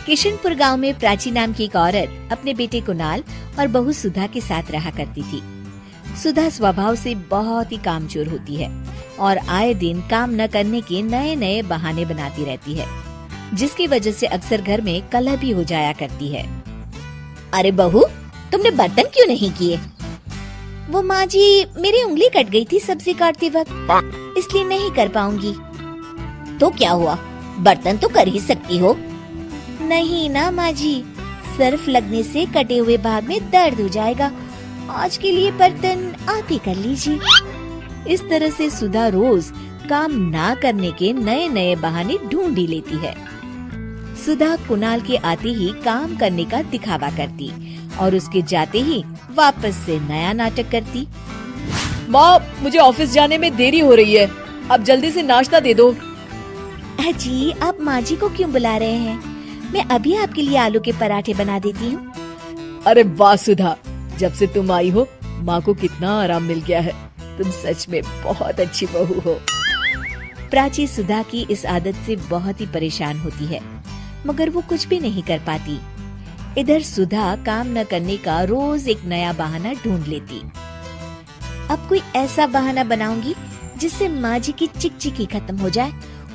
किशनपुर गांव में प्राची नाम की एक औरत अपने बेटे कुणाल और बहू सुधा के साथ रहा करती थी। सुधा स्वभाव से बहुत ही कामचोर होती है और आए दिन काम न करने के नए नए बहाने बनाती रहती है, जिसकी वजह से अक्सर घर में कलह भी हो जाया करती है। अरे बहू, तुमने बर्तन क्यों नहीं किए? वो माँ जी, मेरी उंगली कट गई थी सब्जी काटते वक्त, इसलिए नहीं कर पाऊंगी। तो क्या हुआ, बर्तन तो कर ही सकती हो। नहीं ना माँ जी, सर्फ लगने से कटे हुए भाग में दर्द हो जाएगा। आज के लिए बर्तन आप ही कर लीजिए। इस तरह से सुधा रोज काम ना करने के नए नए बहाने ढूंढ ही लेती है। सुधा कुणाल के आते ही काम करने का दिखावा करती और उसके जाते ही वापस से नया नाटक करती। माँ, मुझे ऑफिस जाने में देरी हो रही है, अब जल्दी से नाश्ता दे दो। जी, आप माँ जी को क्यों बुला रहे हैं? मैं अभी आपके लिए आलू के पराठे बना देती हूँ। अरे वाह सुधा, जब से तुम आई हो माँ को कितना आराम मिल गया है। तुम सच में बहुत अच्छी बहू हो। प्राची सुधा की इस आदत से बहुत ही परेशान होती है, मगर वो कुछ भी नहीं कर पाती। इधर सुधा काम न करने का रोज एक नया बहाना ढूंढ लेती। अब कोई ऐसा बहाना बनाऊंगी जिससे माँ जी की चिकचिकी खत्म हो जाए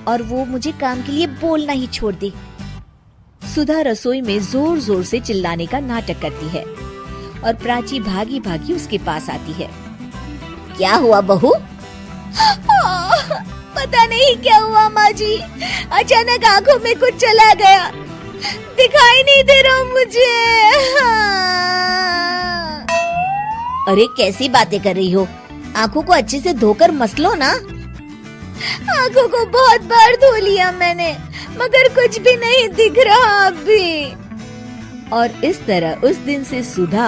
और वो मुझे काम के लिए बोलना ही छोड़ दे। सुधा रसोई में जोर जोर से चिल्लाने का नाटक करती है और प्राची भागी भागी उसके पास आती है। क्या हुआ बहू? पता नहीं क्या हुआ माँ जी, अचानक आंखों में कुछ चला गया, दिखाई नहीं दे रहा मुझे। अरे कैसी बातें कर रही हो, आंखों को अच्छे से धोकर मसलो ना। आंखों को बहुत बार धो लिया मैंने, मगर कुछ भी नहीं दिख रहा अभी। और इस तरह उस दिन से सुधा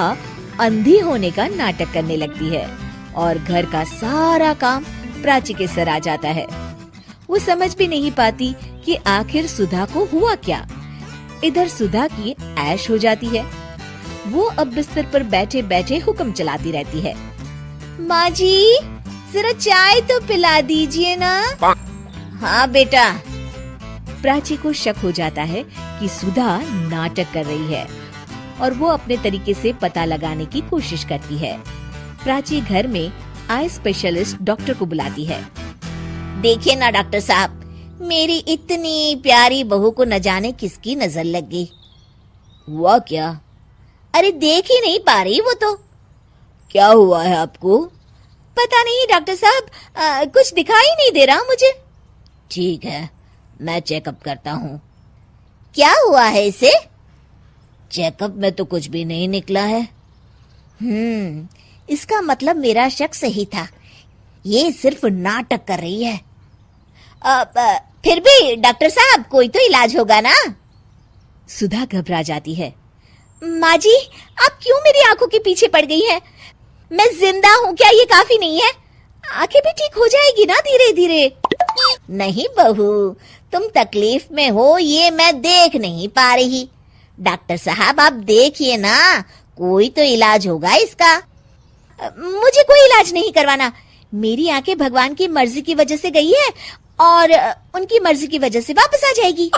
अंधी होने का नाटक करने लगती है और घर का सारा काम प्राची के सर आ जाता है। वो समझ भी नहीं पाती कि आखिर सुधा को हुआ क्या। इधर सुधा की ऐश हो जाती है। वो अब बिस्तर पर बैठे बैठे हुक्म चलाती रहती है। माँ जी, जरा चाय तो पिला दीजिए ना। हाँ बेटा। प्राची को शक हो जाता है कि सुधा नाटक कर रही है और वो अपने तरीके से पता लगाने की कोशिश करती है। प्राची घर में आई स्पेशलिस्ट डॉक्टर को बुलाती है। देखिए ना डॉक्टर साहब, मेरी इतनी प्यारी बहू को न जाने किसकी नजर लग गई। हुआ क्या? अरे देख ही नहीं पा रही वो तो। क्या हुआ है आपको? पता नहीं डॉक्टर साहब, कुछ दिखाई नहीं दे रहा मुझे। ठीक है, मैं चेकअप करता हूँ। क्या हुआ है इसे? चेकअप में तो कुछ भी नहीं निकला है। इसका मतलब मेरा शक सही था, ये सिर्फ नाटक कर रही है। फिर भी डॉक्टर साहब, कोई तो इलाज होगा ना। सुधा घबरा जाती है। माँ जी, आप क्यों मेरी आंखों के पीछे पड़ गई हैं? मैं जिंदा हूँ, क्या ये काफी नहीं है? आंखें भी ठीक हो जाएगी ना धीरे धीरे। नहीं बहू, तुम तकलीफ में हो ये मैं देख नहीं पा रही। डॉक्टर साहब आप देखिए ना, कोई तो इलाज होगा इसका। मुझे कोई इलाज नहीं करवाना, मेरी आंखें भगवान की मर्जी की वजह से गई है और उनकी मर्जी की वजह से वापस आ जाएगी।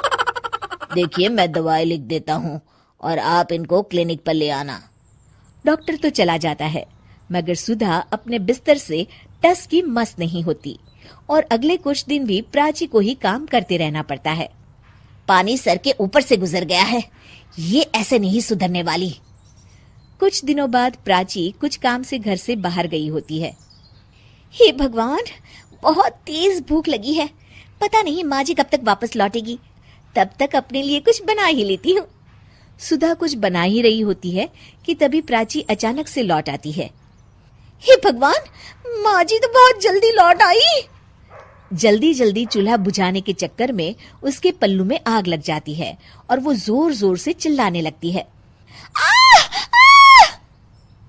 देखिए, मैं दवाई लिख देता हूँ और आप इनको क्लिनिक पर ले आना। डॉक्टर तो चला जाता है, मगर सुधा अपने बिस्तर से टस की मस नहीं होती और अगले कुछ दिन भी प्राची को ही काम करते रहना पड़ता है। पानी सर के ऊपर से गुजर गया है, ये ऐसे नहीं सुधरने वाली। कुछ दिनों बाद प्राची कुछ काम से घर से बाहर गई होती है। हे भगवान, बहुत तेज भूख लगी है, पता नहीं माँ जी कब तक वापस लौटेगी, तब तक अपने लिए कुछ बना ही लेती हूँ। सुधा कुछ बना ही रही होती है कि तभी प्राची अचानक से लौट आती है। हे भगवान, माँ जी तो बहुत जल्दी लौट आई। जल्दी जल्दी चूल्हा बुझाने के चक्कर में उसके पल्लू में आग लग जाती है और वो जोर जोर से चिल्लाने लगती है।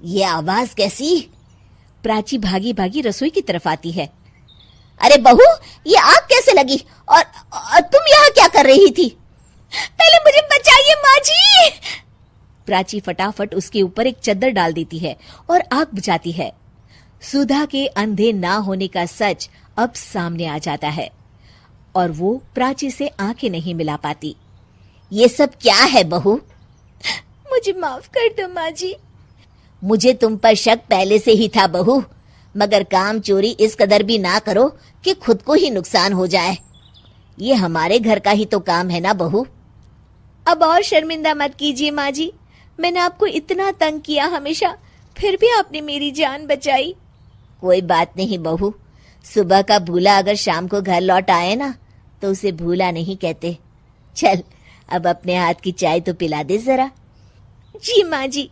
ये आवाज कैसी? प्राची भागी भागी रसोई की तरफ आती है। अरे बहू, ये आग कैसे लगी और तुम यहाँ क्या कर रही थी? पहले मुझे बचाइए माँ जी। प्राची फटाफट उसके ऊपर एक चद्दर डाल देती है और आग बुझाती है। सुधा के अंधे ना होने का सच अब सामने आ जाता है और वो प्राची से आंखें नहीं मिला पाती। ये सब क्या है बहू? मुझे माफ कर दो माँ जी। मुझे तुम पर शक पहले से ही था बहू, मगर काम चोरी इस कदर भी ना करो कि खुद को ही नुकसान हो जाए। ये हमारे घर का ही तो काम है ना बहू। अब और शर्मिंदा मत कीजिए माँ जी, मैंने आपको इतना तंग किया हमेशा, फिर भी आपने मेरी जान बचाई। कोई बात नहीं बहू, सुबह का भूला अगर शाम को घर लौट आए ना तो उसे भूला नहीं कहते। चल अब अपने हाथ की चाय तो पिला दे जरा। जी माँ जी।